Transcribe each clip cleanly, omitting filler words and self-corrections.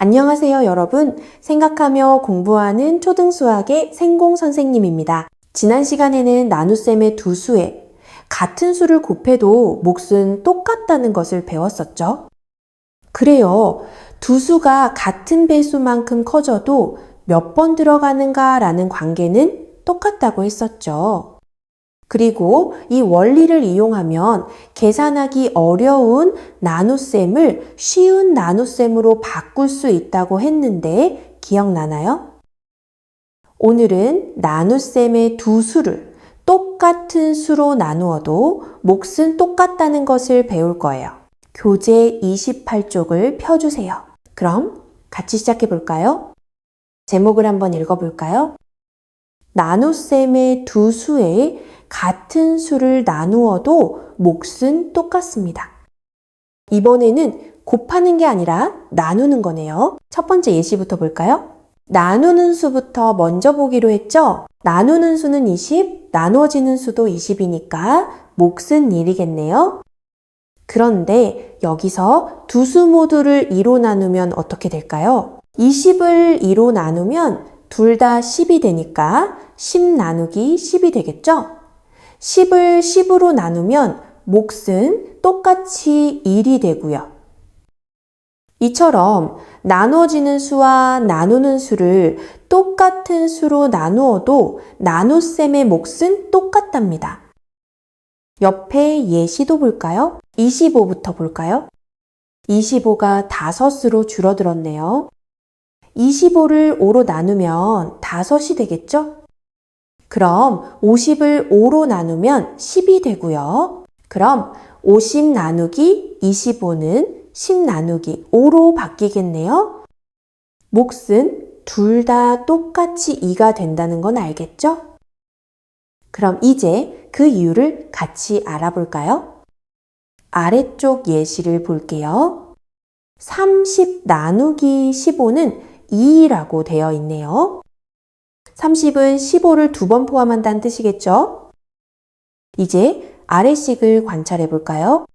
안녕하세요, 여러분. 생각하며 공부하는 초등수학의 생공 선생님입니다. 지난 시간에는 나눗셈의 두 수에 같은 수를 곱해도 몫은 똑같다는 것을 배웠었죠. 그래요. 두 수가 같은 배수만큼 커져도 몇 번 들어가는가 라는 관계는 똑같다고 했었죠. 그리고 이 원리를 이용하면 계산하기 어려운 나눗셈을 쉬운 나눗셈으로 바꿀 수 있다고 했는데 기억나나요? 오늘은 나눗셈의 두 수를 똑같은 수로 나누어도 몫은 똑같다는 것을 배울 거예요. 교재 28쪽을 펴주세요. 그럼 같이 시작해 볼까요? 제목을 한번 읽어볼까요? 나눗셈의 두 수에 같은 수를 나누어도 몫은 똑같습니다. 이번에는 곱하는 게 아니라 나누는 거네요. 첫 번째 예시부터 볼까요? 나누는 수부터 먼저 보기로 했죠? 나누는 수는 20, 나누어지는 수도 20이니까 몫은 1이겠네요. 그런데 여기서 두 수 모두를 2로 나누면 어떻게 될까요? 20을 2로 나누면 둘 다 10이 되니까 10 나누기 10이 되겠죠? 10을 10으로 나누면 몫은 똑같이 1이 되고요. 이처럼 나눠지는 수와 나누는 수를 똑같은 수로 나누어도 나눗셈의 몫은 똑같답니다. 옆에 예시도 볼까요? 25부터 볼까요? 25가 5수로 줄어들었네요. 25를 5로 나누면 5이 되겠죠? 그럼 50을 5로 나누면 10이 되고요. 그럼 50 나누기 25는 10 나누기 5로 바뀌겠네요. 몫은 둘 다 똑같이 2가 된다는 건 알겠죠? 그럼 이제 그 이유를 같이 알아볼까요? 아래쪽 예시를 볼게요. 30 나누기 15는 2라고 되어 있네요. 30은 15를 두 번 포함한다는 뜻이겠죠? 이제 아래식을 관찰해 볼까요?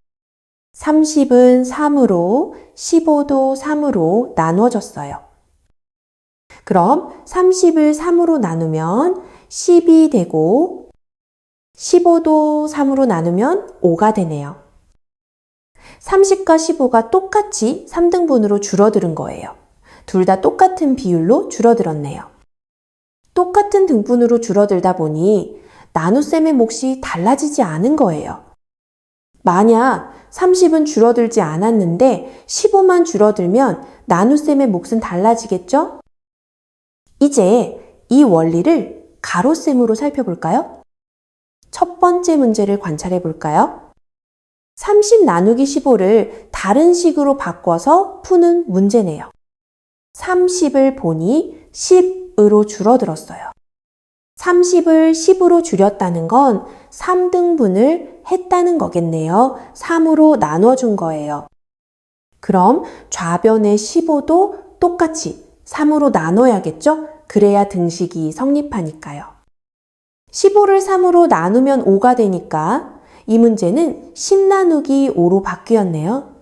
30은 3으로 15도 3으로 나누어졌어요. 그럼 30을 3으로 나누면 10이 되고 15도 3으로 나누면 5가 되네요. 30과 15가 똑같이 3등분으로 줄어드는 거예요. 둘 다 똑같은 비율로 줄어들었네요. 똑같은 등분으로 줄어들다 보니 나눗셈의 몫이 달라지지 않은 거예요. 만약 30은 줄어들지 않았는데 15만 줄어들면 나눗셈의 몫은 달라지겠죠? 이제 이 원리를 가로셈으로 살펴볼까요? 첫 번째 문제를 관찰해 볼까요? 30 나누기 15를 다른 식으로 바꿔서 푸는 문제네요. 30을 보니 10으로 줄어들었어요. 30을 10으로 줄였다는 건 3등분을 했다는 거겠네요. 3으로 나눠준 거예요. 그럼 좌변의 15도 똑같이 3으로 나눠야겠죠? 그래야 등식이 성립하니까요. 15를 3으로 나누면 5가 되니까 이 문제는 10 나누기 5로 바뀌었네요.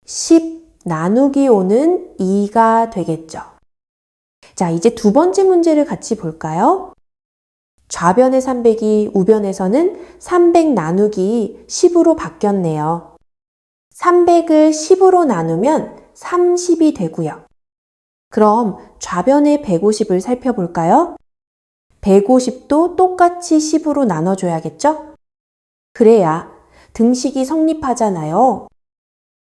10 나누기 5는 2가 되겠죠. 자, 이제 두 번째 문제를 같이 볼까요? 좌변의 300이 우변에서는 300 나누기 10으로 바뀌었네요. 300을 10으로 나누면 30이 되고요. 그럼 좌변의 150을 살펴볼까요? 150도 똑같이 10으로 나눠줘야겠죠? 그래야 등식이 성립하잖아요.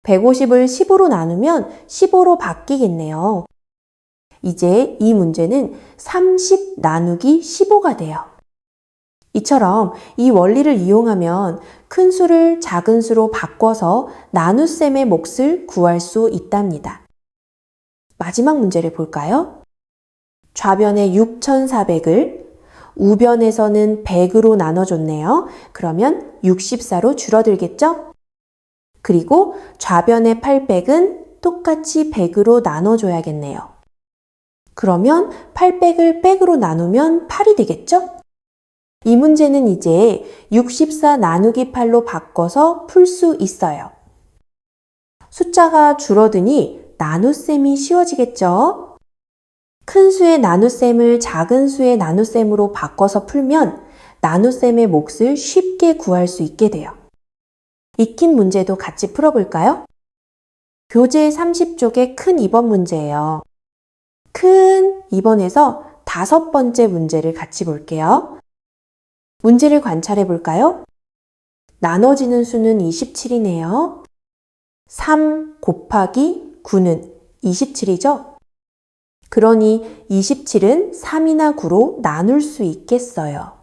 150을 10으로 나누면 15로 바뀌겠네요. 이제 이 문제는 30 나누기 15가 돼요. 이처럼 이 원리를 이용하면 큰 수를 작은 수로 바꿔서 나눗셈의 몫을 구할 수 있답니다. 마지막 문제를 볼까요? 좌변의 6400을 우변에서는 100으로 나눠줬네요. 그러면 64로 줄어들겠죠? 그리고 좌변의 800은 똑같이 100으로 나눠줘야겠네요. 그러면 800을 100으로 나누면 8이 되겠죠? 이 문제는 이제 64 나누기 8로 바꿔서 풀 수 있어요. 숫자가 줄어드니 나눗셈이 쉬워지겠죠? 큰 수의 나눗셈을 작은 수의 나눗셈으로 바꿔서 풀면 나눗셈의 몫을 쉽게 구할 수 있게 돼요. 익힌 문제도 같이 풀어볼까요? 교재 30쪽의 큰 2번 문제예요. 큰 2번에서 5번째 문제를 같이 볼게요. 문제를 관찰해 볼까요? 나눠지는 수는 27이네요. 3 곱하기 9는 27이죠? 그러니 27은 3이나 9로 나눌 수 있겠어요.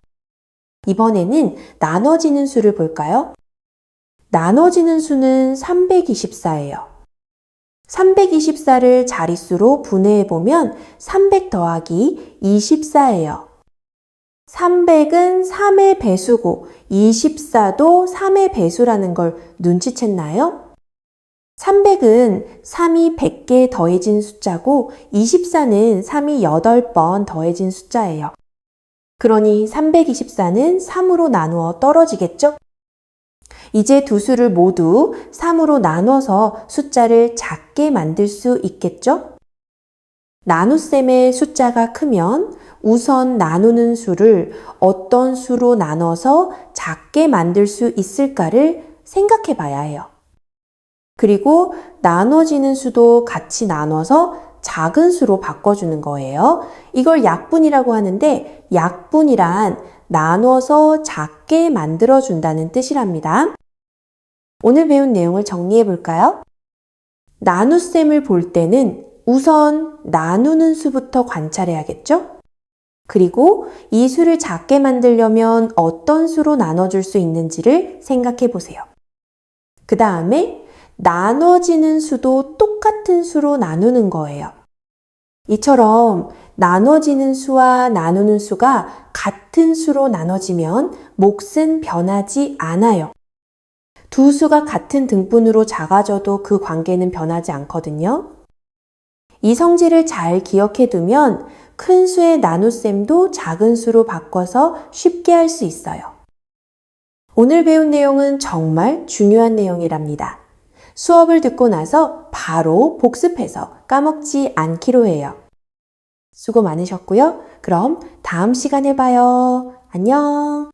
이번에는 나눠지는 수를 볼까요? 나눠지는 수는 324예요. 324를 자릿수로 분해해보면 300 더하기 24예요. 300은 3의 배수고 24도 3의 배수라는 걸 눈치챘나요? 300은 3이 100개 더해진 숫자고 24는 3이 8번 더해진 숫자예요. 그러니 324는 3으로 나누어 떨어지겠죠? 이제 두 수를 모두 3으로 나눠서 숫자를 작게 만들 수 있겠죠? 나눗셈의 숫자가 크면 우선 나누는 수를 어떤 수로 나눠서 작게 만들 수 있을까를 생각해 봐야 해요. 그리고 나눠지는 수도 같이 나눠서 작은 수로 바꿔주는 거예요. 이걸 약분이라고 하는데 약분이란 나눠서 작게 만들어준다는 뜻이랍니다. 오늘 배운 내용을 정리해 볼까요? 나눗셈을 볼 때는 우선 나누는 수부터 관찰해야겠죠? 그리고 이 수를 작게 만들려면 어떤 수로 나눠줄 수 있는지를 생각해 보세요. 그 다음에 나눠지는 수도 똑같은 수로 나누는 거예요. 이처럼 나눠지는 수와 나누는 수가 같은 수로 나눠지면 몫은 변하지 않아요. 두 수가 같은 등분으로 작아져도 그 관계는 변하지 않거든요. 이 성질을 잘 기억해 두면 큰 수의 나눗셈도 작은 수로 바꿔서 쉽게 할 수 있어요. 오늘 배운 내용은 정말 중요한 내용이랍니다. 수업을 듣고 나서 바로 복습해서 까먹지 않기로 해요. 수고 많으셨고요. 그럼 다음 시간에 봐요. 안녕.